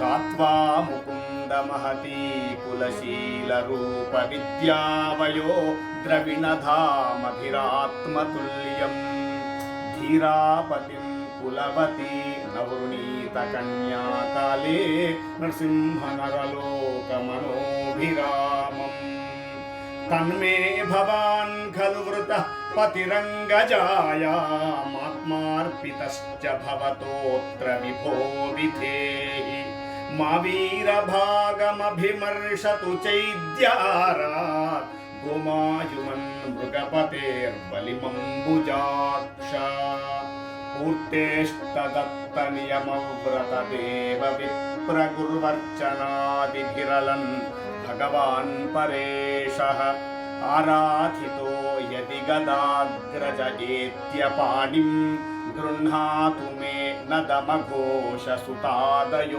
गात्वा मुकुन्दमहती कुलशीलरूपविद्यावयो द्रविणधामभिरात्मतुल्यं धीरापतिं कुलवती नवृणीतकन्या काले नृसिंहनरलोकमनोभिरामम् तन्मे भवान् खलु वृतः पतिरङ्गजायामात्मार्पितश्च भवतोऽत्र विभो विधेहि मा वीरभागमभिमर्शतु चैद्यारात् गोमायुमन् मृगपतेर्बलिमम्बुजाक्ष पूर्तेष्टदत्तनियमव्रतदेव विप्रगुर्वर्चनादिभिरलन् भगवान् परेशः आराधितो यदि गदाग्रजयेत्यपाणिं गृह्णातु मे नदमघोषसुतादयो।